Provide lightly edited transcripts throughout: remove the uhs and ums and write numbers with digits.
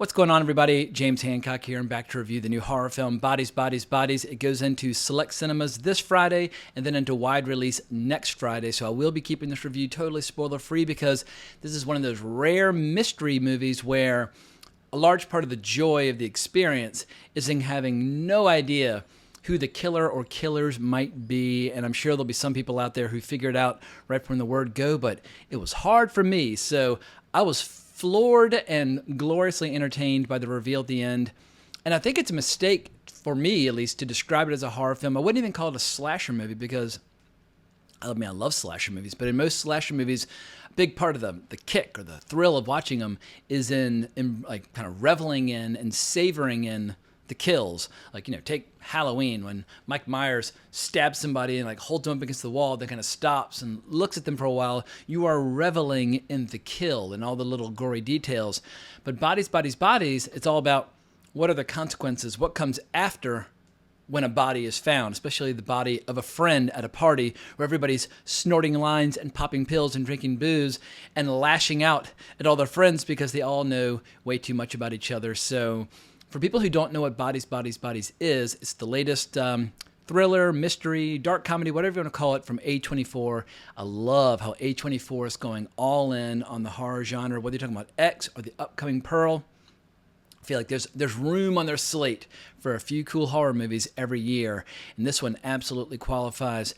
What's going on, everybody? James Hancock here. I'm back to review the new horror film, Bodies, Bodies, Bodies. It goes into select cinemas this Friday and then into wide release next Friday. So I will be keeping this review totally spoiler-free because this is one of those rare mystery movies where a large part of the joy of the experience is in having no idea who the killer or killers might be. And I'm sure there'll be some people out there who figure it out right from the word go, but it was hard for me. So I was floored and gloriously entertained by the reveal at the end. And I think it's a mistake, for me at least, to describe it as a horror film. I wouldn't even call it a slasher movie because, I love slasher movies, but in most slasher movies, a big part of the kick or the thrill of watching them is in like kind of reveling in and savoring in the kills. Like, take Halloween when Mike Myers stabs somebody and like holds them up against the wall, then kind of stops and looks at them for a while. You are reveling in the kill and all the little gory details. But Bodies, Bodies, Bodies, it's all about what are the consequences, what comes after when a body is found, especially the body of a friend at a party where everybody's snorting lines and popping pills and drinking booze and lashing out at all their friends because they all know way too much about each other. So for people who don't know what Bodies, Bodies, Bodies is, it's the latest thriller, mystery, dark comedy, whatever you want to call it, from A24. I love how A24 is going all in on the horror genre, whether you're talking about X or the upcoming Pearl. I feel like there's room on their slate for a few cool horror movies every year, and this one absolutely qualifies.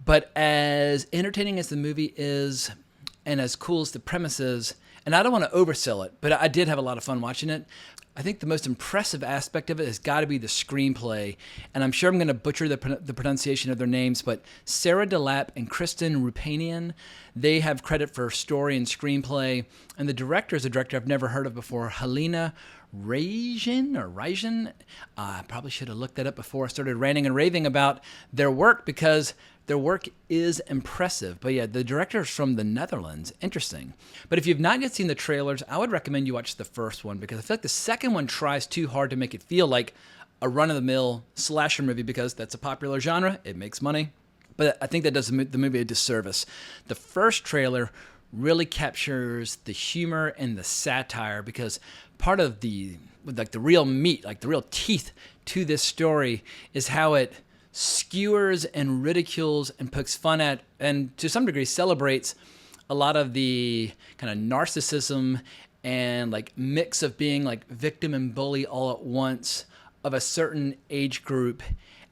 But as entertaining as the movie is, and as cool as the premise is, and I don't want to oversell it, but I did have a lot of fun watching it. I think the most impressive aspect of it has got to be the screenplay, and I'm sure I'm going to butcher the pronunciation of their names, but Sarah DeLapp and Kristen Rupanian, they have credit for story and screenplay, and the director is a director I've never heard of before, Helena Rajan. I probably should have looked that up before I started ranting and raving about their work because their work is impressive. But yeah, the director is from the Netherlands. Interesting. But if you've not yet seen the trailers, I would recommend you watch the first one because I feel like the second one tries too hard to make it feel like a run-of-the-mill slasher movie because that's a popular genre. It makes money. But I think that does the movie a disservice. The first trailer really captures the humor and the satire because part of the real meat, like the real teeth to this story is how it skewers and ridicules and pokes fun at and to some degree celebrates a lot of the kind of narcissism and like mix of being like victim and bully all at once of a certain age group.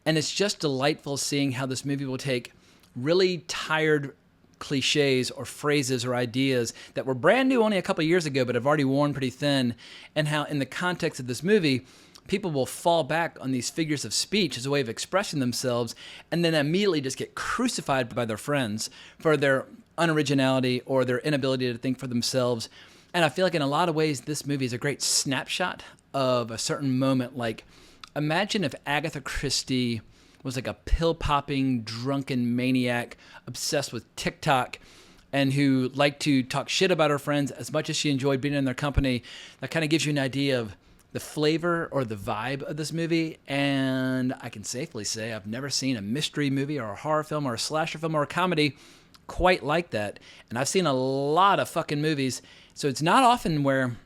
And it's just delightful seeing how this movie will take really tired cliches or phrases or ideas that were brand new only a couple years ago but have already worn pretty thin, and how in the context of this movie people will fall back on these figures of speech as a way of expressing themselves and then immediately just get crucified by their friends for their unoriginality or their inability to think for themselves. And I feel like in a lot of ways this movie is a great snapshot of a certain moment. Like, imagine if Agatha Christie was like a pill-popping, drunken maniac obsessed with TikTok and who liked to talk shit about her friends as much as she enjoyed being in their company. That kind of gives you an idea of the flavor or the vibe of this movie. And I can safely say I've never seen a mystery movie or a horror film or a slasher film or a comedy quite like that. And I've seen a lot of fucking movies, so it's not often where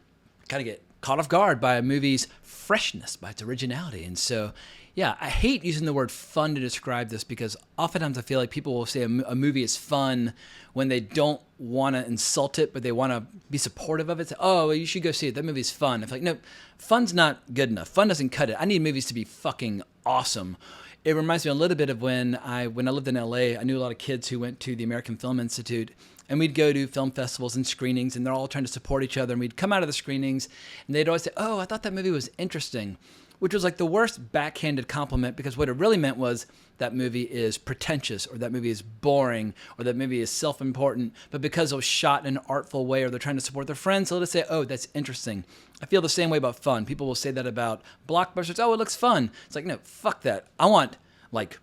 I kind of get caught off guard by a movie's freshness, by its originality. And so yeah, I hate using the word fun to describe this because oftentimes I feel like people will say a movie is fun when they don't want to insult it, but they want to be supportive of it. Say, oh, well, you should go see it. That movie's fun. I feel like, no, fun's not good enough. Fun doesn't cut it. I need movies to be fucking awesome. It reminds me a little bit of when I lived in LA, I knew a lot of kids who went to the American Film Institute, and we'd go to film festivals and screenings, and they're all trying to support each other, and we'd come out of the screenings, and they'd always say, oh, I thought that movie was interesting, which was like the worst backhanded compliment because what it really meant was that movie is pretentious or that movie is boring or that movie is self-important, but because it was shot in an artful way or they're trying to support their friends, so they'll say, oh, that's interesting. I feel the same way about fun. People will say that about blockbusters. Oh, it looks fun. It's like, no, fuck that. I want like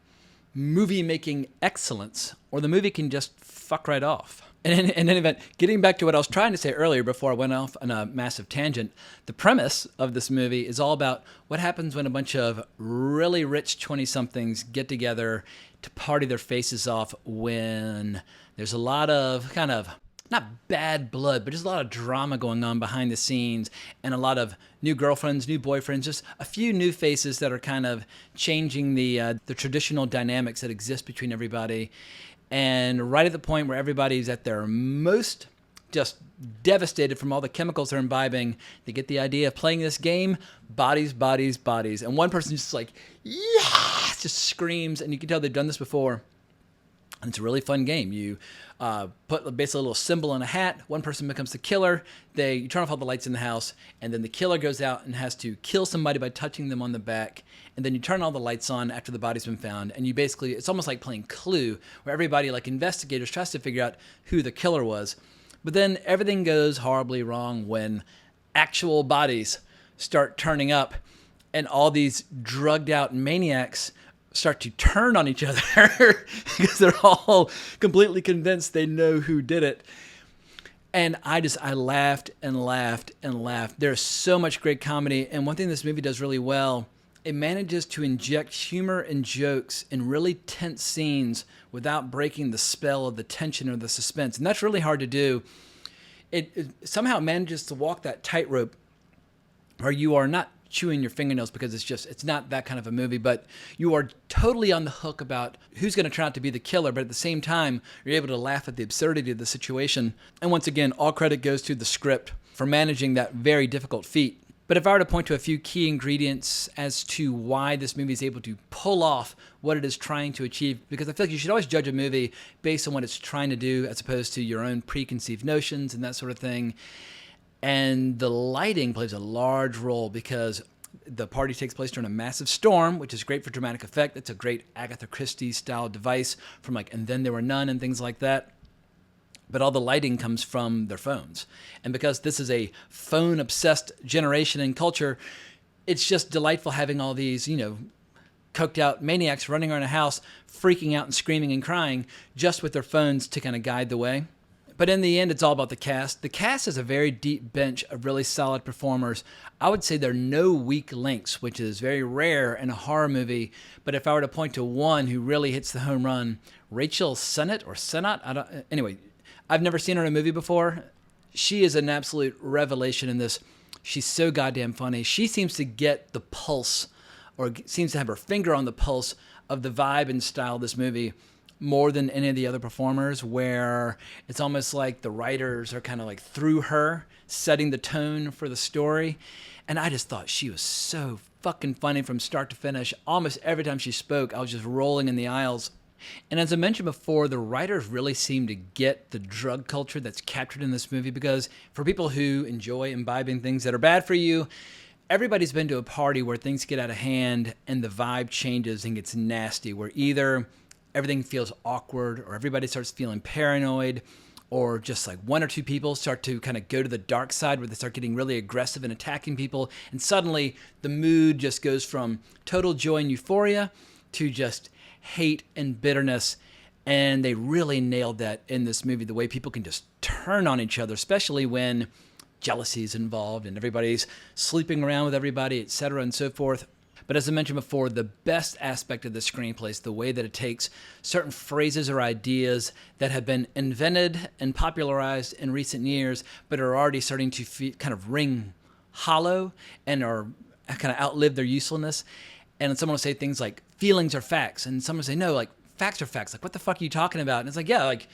movie-making excellence, or the movie can just fuck right off. And in any event, getting back to what I was trying to say earlier before I went off on a massive tangent, the premise of this movie is all about what happens when a bunch of really rich 20-somethings get together to party their faces off when there's a lot of kind of not bad blood, but just a lot of drama going on behind the scenes, and a lot of new girlfriends, new boyfriends, just a few new faces that are kind of changing the traditional dynamics that exist between everybody. And right at the point where everybody's at their most just devastated from all the chemicals they're imbibing, they get the idea of playing this game, bodies, bodies, bodies. And one person just like, yeah, just screams, and you can tell they've done this before. And it's a really fun game. You put basically a little symbol in a hat. One person becomes the killer. You turn off all the lights in the house, and then the killer goes out and has to kill somebody by touching them on the back. And then you turn all the lights on after the body's been found. And you basically, it's almost like playing Clue, where everybody, like investigators, tries to figure out who the killer was. But then everything goes horribly wrong when actual bodies start turning up, and all these drugged out maniacs start to turn on each other because they're all completely convinced they know who did it. And I laughed and laughed and laughed. There's so much great comedy. And one thing this movie does really well, it manages to inject humor and jokes in really tense scenes without breaking the spell of the tension or the suspense. And that's really hard to do. It somehow manages to walk that tightrope where you are not chewing your fingernails because it's not that kind of a movie, but you are totally on the hook about who's going to turn out to be the killer, but at the same time, you're able to laugh at the absurdity of the situation. And once again, all credit goes to the script for managing that very difficult feat. But if I were to point to a few key ingredients as to why this movie is able to pull off what it is trying to achieve, because I feel like you should always judge a movie based on what it's trying to do as opposed to your own preconceived notions and that sort of thing. And the lighting plays a large role because the party takes place during a massive storm, which is great for dramatic effect. It's a great Agatha Christie style device from like And Then There Were None and things like that. But all the lighting comes from their phones. And because this is a phone-obsessed generation and culture, it's just delightful having all these, coked out maniacs running around a house, freaking out and screaming and crying just with their phones to kind of guide the way. But in the end, it's all about the cast. The cast is a very deep bench of really solid performers. I would say there are no weak links, which is very rare in a horror movie. But if I were to point to one who really hits the home run, Rachel Sennott or Sennott, anyway, I've never seen her in a movie before. She is an absolute revelation in this. She's so goddamn funny. She seems to get the pulse, or seems to have her finger on the pulse of the vibe and style of this movie more than any of the other performers, where it's almost like the writers are kind of like through her setting the tone for the story. And I just thought she was so fucking funny from start to finish. Almost every time she spoke, I was just rolling in the aisles. And as I mentioned before, the writers really seem to get the drug culture that's captured in this movie, because for people who enjoy imbibing things that are bad for you, everybody's been to a party where things get out of hand and the vibe changes and gets nasty, where either everything feels awkward, or everybody starts feeling paranoid, or just like one or two people start to kind of go to the dark side where they start getting really aggressive and attacking people. And suddenly the mood just goes from total joy and euphoria to just hate and bitterness. And they really nailed that in this movie, the way people can just turn on each other, especially when jealousy is involved and everybody's sleeping around with everybody, etc. and so forth. But as I mentioned before, the best aspect of the screenplay is the way that it takes certain phrases or ideas that have been invented and popularized in recent years, but are already starting to kind of ring hollow and are kind of outlived their usefulness. And someone will say things like, feelings are facts. And someone will say, no, like, facts are facts. Like, what the fuck are you talking about? And it's like, yeah, like,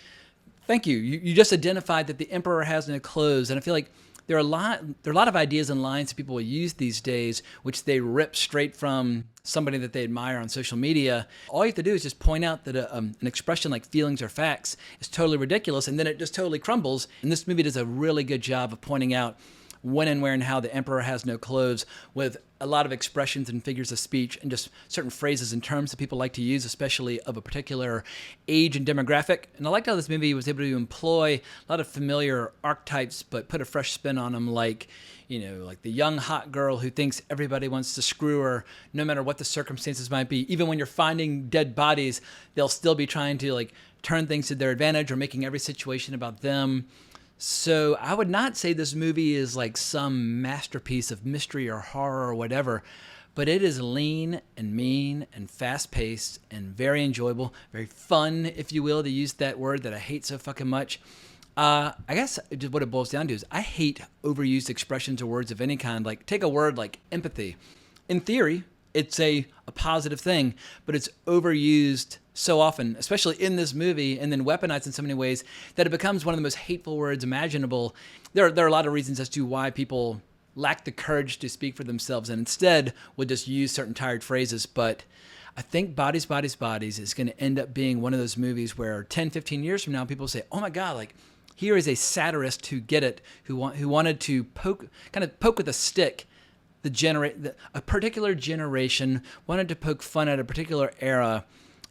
thank you. You just identified that the emperor has no clothes. And I feel like there are a lot of ideas and lines that people will use these days, which they rip straight from somebody that they admire on social media. All you have to do is just point out that an expression like feelings are facts is totally ridiculous, and then it just totally crumbles. And this movie does a really good job of pointing out when and where and how the emperor has no clothes, with a lot of expressions and figures of speech and just certain phrases and terms that people like to use, especially of a particular age and demographic. And I liked how this movie was able to employ a lot of familiar archetypes, but put a fresh spin on them, like, like the young hot girl who thinks everybody wants to screw her, no matter what the circumstances might be. Even when you're finding dead bodies, they'll still be trying to like turn things to their advantage or making every situation about them. So I would not say this movie is like some masterpiece of mystery or horror or whatever, but it is lean and mean and fast-paced and very enjoyable, very fun, if you will, to use that word that I hate so fucking much. I guess just what it boils down to is I hate overused expressions or words of any kind. Like, take a word like empathy. In theory, it's a positive thing, but it's overused so often, especially in this movie, and then weaponized in so many ways that it becomes one of the most hateful words imaginable. There are a lot of reasons as to why people lack the courage to speak for themselves and instead would just use certain tired phrases. But I think Bodies, Bodies, Bodies is going to end up being one of those movies where 10, 15 years from now, people say, oh my God, like, here is a satirist who get it, who wanted to poke with a stick a particular generation, wanted to poke fun at a particular era.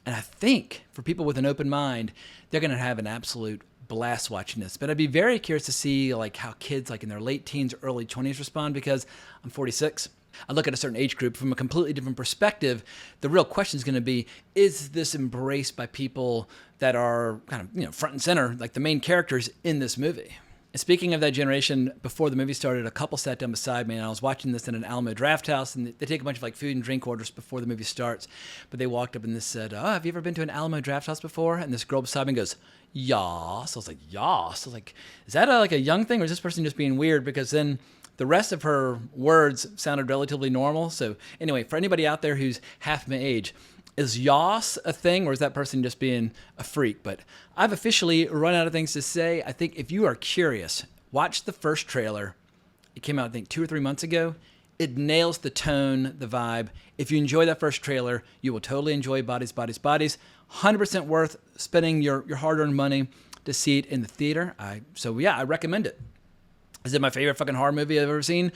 And I think for people with an open mind, they're going to have an absolute blast watching this. But I'd be very curious to see like how kids like in their late teens, early 20s respond, because I'm 46. I look at a certain age group from a completely different perspective. The real question is going to be, is this embraced by people that are kind of, front and center, like the main characters in this movie? And speaking of that generation, before the movie started, a couple sat down beside me, and I was watching this in an Alamo Draft House, and they take a bunch of like food and drink orders before the movie starts. But they walked up and they said, "Oh, have you ever been to an Alamo Draft House before?" And this girl beside me goes, "Yas." I was like, "Yas." I was like, "Is that like a young thing, or is this person just being weird?" Because then the rest of her words sounded relatively normal. So anyway, for anybody out there who's half my age, is yas a thing, or is that person just being a freak? But I've officially run out of things to say. I think if you are curious, watch the first trailer. It came out, I think, 2 or 3 months ago. It nails the tone, the vibe. If you enjoy that first trailer, you will totally enjoy Bodies, Bodies, Bodies. 100% worth spending your hard-earned money to see it in the theater. I recommend it. Is it my favorite fucking horror movie I've ever seen?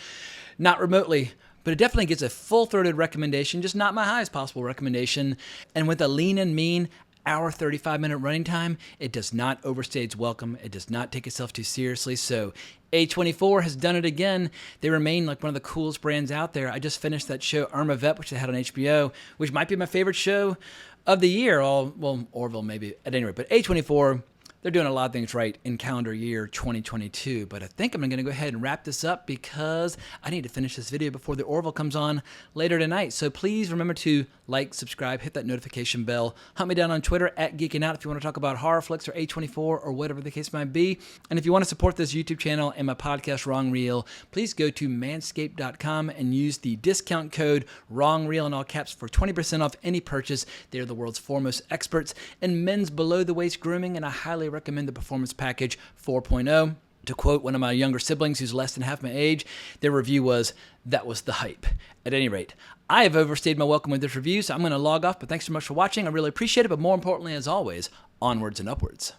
Not remotely. But it definitely gets a full-throated recommendation, just not my highest possible recommendation. And with a lean and mean hour 35-minute running time, it does not overstay its welcome. It does not take itself too seriously. So A24 has done it again. They remain like one of the coolest brands out there. I just finished that show Irma Vep, which they had on HBO, which might be my favorite show of the year. Orville maybe at any rate. But A24, they're doing a lot of things right in calendar year 2022, but I think I'm going to go ahead and wrap this up because I need to finish this video before the Orville comes on later tonight. So please remember to like, subscribe, hit that notification bell. Hunt me down on Twitter at Geeking Out if you want to talk about horror flicks or A24 or whatever the case might be. And if you want to support this YouTube channel and my podcast, Wrong Reel, please go to manscaped.com and use the discount code WrongReel in all caps for 20% off any purchase. They're the world's foremost experts in men's below-the-waist grooming, and I highly recommend the Performance Package 4.0. To quote one of my younger siblings who's less than half my age, their review was, "That was the hype." At any rate, I have overstayed my welcome with this review, so I'm going to log off, but thanks so much for watching. I really appreciate it, but more importantly, as always, onwards and upwards.